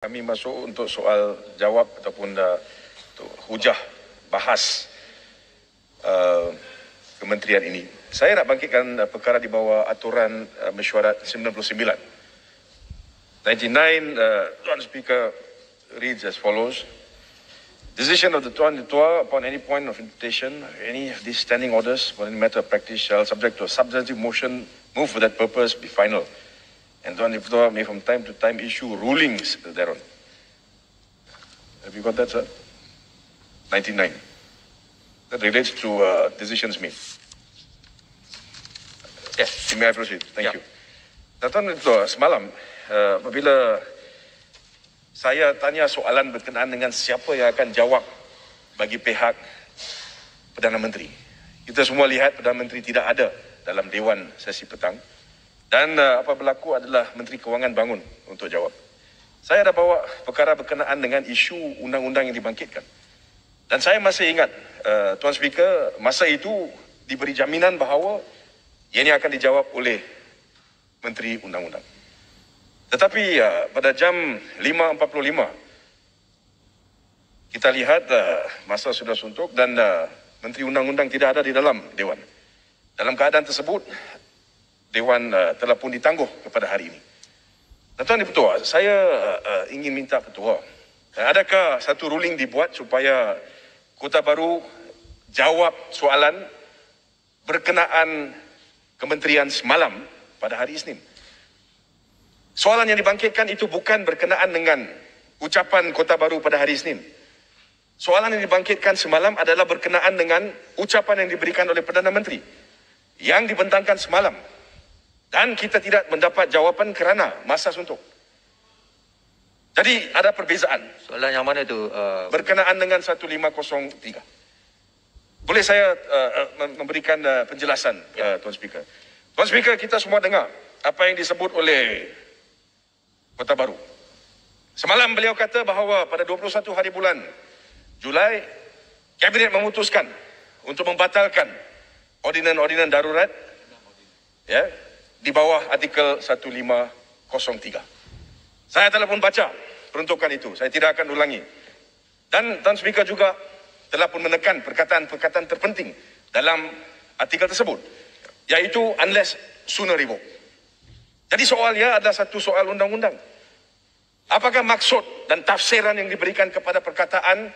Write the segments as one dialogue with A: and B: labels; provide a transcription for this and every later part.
A: Kami masuk untuk soal jawab ataupun hujah bahas kementerian ini. Saya nak bangkitkan perkara di bawah aturan mesyuarat 99. 99, Tuan Speaker reads as follows. Decision of the Tuan Ketua upon any point of invitation, any of these standing orders for any matter of practice shall, subject to a substantive motion, move for that purpose, be final. And Tuan Ketua may from time to time issue rulings thereon. Have you got that, sir? 99. That relates to decisions made.
B: Yes.
A: May I proceed? Thank
B: Yeah.
A: you. Tuan Ketua, semalam apabila saya tanya soalan berkenaan dengan siapa yang akan jawab bagi pihak Perdana Menteri. Kita semua lihat Perdana Menteri tidak ada dalam Dewan sesi petang. Dan apa berlaku adalah Menteri Kewangan bangun untuk jawab. Saya dah bawa perkara berkenaan dengan isu undang-undang yang dibangkitkan. Dan saya masih ingat, Tuan Speaker, masa itu diberi jaminan bahawa ini akan dijawab oleh Menteri Undang-Undang. Tetapi pada jam 5.45, kita lihat masa sudah suntuk dan Menteri Undang-Undang tidak ada di dalam Dewan. Dalam keadaan tersebut, Dewan telah pun ditangguh kepada hari ini. Tuan Ketua, saya ingin minta Ketua, adakah satu ruling dibuat supaya Kota Baru jawab soalan berkenaan kementerian semalam pada hari Isnin? Soalan yang dibangkitkan itu bukan berkenaan dengan ucapan Kota Baru pada hari Isnin. Soalan yang dibangkitkan semalam adalah berkenaan dengan ucapan yang diberikan oleh Perdana Menteri yang dibentangkan semalam. Dan kita tidak mendapat jawapan kerana masa suntuk. Jadi ada perbezaan.
B: Soalan yang mana tu?
A: Berkenaan dengan 1503. Boleh saya memberikan penjelasan, Tuan Speaker? Tuan Speaker, kita semua dengar apa yang disebut oleh Kota Baru. Semalam beliau kata bahawa pada 21 hari bulan Julai, Kabinet memutuskan untuk membatalkan ordinan-ordinan darurat, ya, di bawah artikel 1503. Saya telah pun baca peruntukan itu. Saya tidak akan ulangi. Dan Tuan Speaker juga telah pun menekan perkataan-perkataan terpenting dalam artikel tersebut, iaitu unless sooner revoked. Jadi soalnya adalah satu soal undang-undang. Apakah maksud dan tafsiran yang diberikan kepada perkataan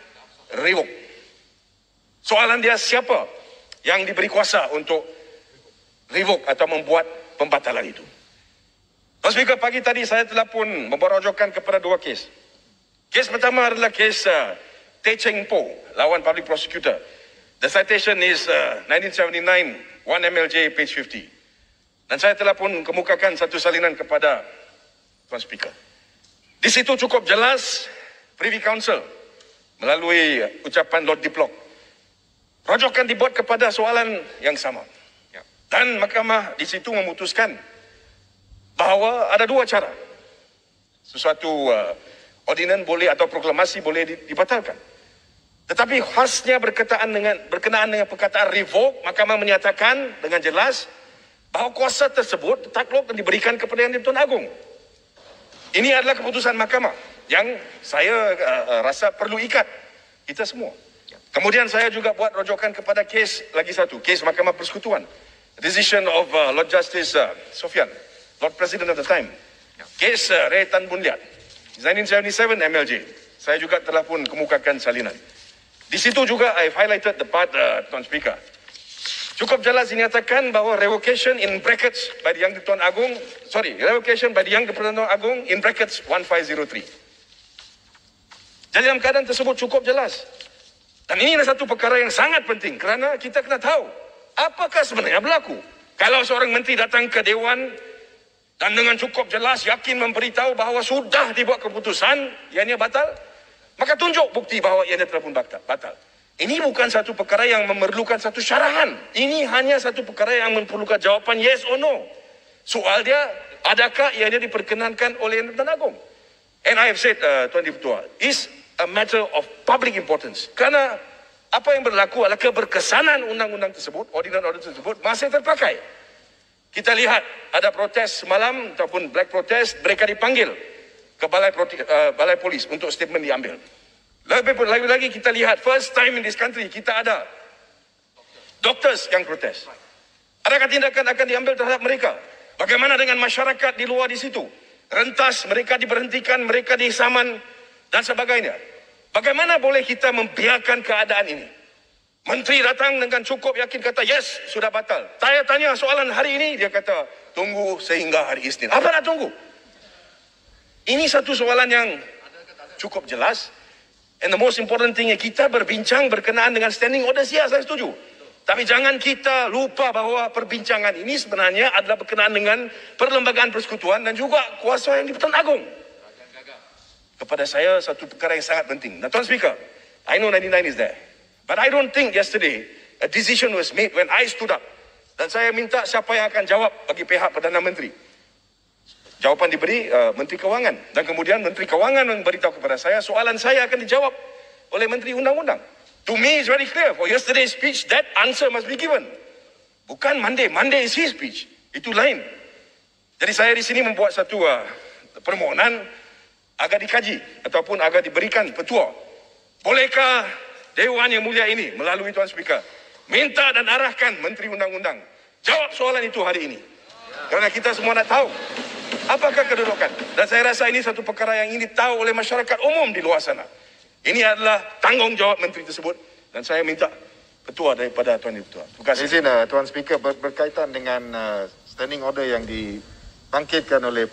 A: revoke? Soalan dia, siapa yang diberi kuasa untuk revoke atau membuat pembatalan itu? Tuan Speaker, pagi tadi saya telah pun membawa kepada dua kes. Kes pertama adalah kes Teh Cheng Po lawan Public Prosecutor. The citation is 1979, 1 MLJ, page 50. Dan saya telah pun kemukakan satu salinan kepada Tuan Speaker. Di situ cukup jelas Privy Council melalui ucapan Lord Diplock, rojokan dibuat kepada soalan yang sama. Dan mahkamah di situ memutuskan bahawa ada dua cara. Sesuatu ordinan boleh atau proklamasi boleh dibatalkan. Tetapi khasnya berkenaan dengan perkataan revoke, mahkamah menyatakan dengan jelas bahawa kuasa tersebut takluk dan diberikan kepada Yang di-Pertuan Agong. Ini adalah keputusan mahkamah yang saya rasa perlu ikat kita semua. Kemudian saya juga buat rojokan kepada kes lagi satu, kes Mahkamah Persekutuan. Decision of Lord Justice Sofian, Lord President at the time. Kes Ray Tan Boon Liat, 1977 MLJ. Saya juga telah pun kemukakan salinan. Di situ juga I've highlighted the part, Tuan Speaker. Cukup jelas dinyatakan bahawa revocation in brackets by the Yang di-Pertuan Agong, revocation by the Yang di-Pertuan Agong in brackets 1503. Jadi dalam keadaan tersebut cukup jelas. Dan ini adalah satu perkara yang sangat penting kerana kita kena tahu apakah sebenarnya berlaku. Kalau seorang menteri datang ke Dewan dan dengan cukup jelas yakin memberitahu bahawa sudah dibuat keputusan ianya batal, maka tunjuk bukti bahawa ianya telah pun batal. Ini bukan satu perkara yang memerlukan satu syarahan. Ini hanya satu perkara yang memerlukan jawapan yes or no. Soal dia, adakah ianya diperkenankan oleh Yang di-Pertuan Agong? And I have said, Tuan Ketua, is a matter of public importance. Kerana apa yang berlaku adalah keberkesanan undang-undang tersebut, ordinan-ordinan tersebut masih terpakai. Kita lihat ada protes semalam ataupun black protest, mereka dipanggil ke balai polis untuk statement diambil. Lebih lagi kita lihat, first time in this country kita ada doctors yang protes. Adakah tindakan akan diambil terhadap mereka? Bagaimana dengan masyarakat di luar di situ? Rentas, mereka diberhentikan, mereka disaman dan sebagainya. Bagaimana boleh kita membiarkan keadaan ini? Menteri datang dengan cukup yakin kata, yes, sudah batal. Saya tanya soalan hari ini, dia kata, tunggu sehingga hari Isnin. Apa nak tunggu? Ini satu soalan yang cukup jelas. And the most important thing, kita berbincang berkenaan dengan standing order siap, saya setuju. Tapi jangan kita lupa bahawa perbincangan ini sebenarnya adalah berkenaan dengan perlembagaan persekutuan dan juga kuasa yang di Pertuan Agong. Kepada saya, satu perkara yang sangat penting. Now, Tuan Speaker, I know 99 is there. But I don't think yesterday a decision was made when I stood up. Dan saya minta siapa yang akan jawab bagi pihak Perdana Menteri. Jawapan diberi Menteri Kewangan. Dan kemudian Menteri Kewangan memberitahu kepada saya, soalan saya akan dijawab oleh Menteri Undang-Undang. To me, it's very clear. For yesterday's speech, that answer must be given. Bukan Monday. Monday is his speech. Itu lain. Jadi saya di sini membuat satu permohonan agar dikaji ataupun agar diberikan petua. Bolehkah Dewan Yang Mulia ini melalui Tuan Speaker minta dan arahkan Menteri Undang-Undang jawab soalan itu hari ini? Kerana kita semua nak tahu apakah kedudukan. Dan saya rasa ini satu perkara yang ingin tahu oleh masyarakat umum di luar sana. Ini adalah tanggungjawab menteri tersebut dan saya minta petua daripada Tuan Ketua. Terima kasih.
B: Izin Tuan Speaker berkaitan dengan standing order yang dibangkitkan oleh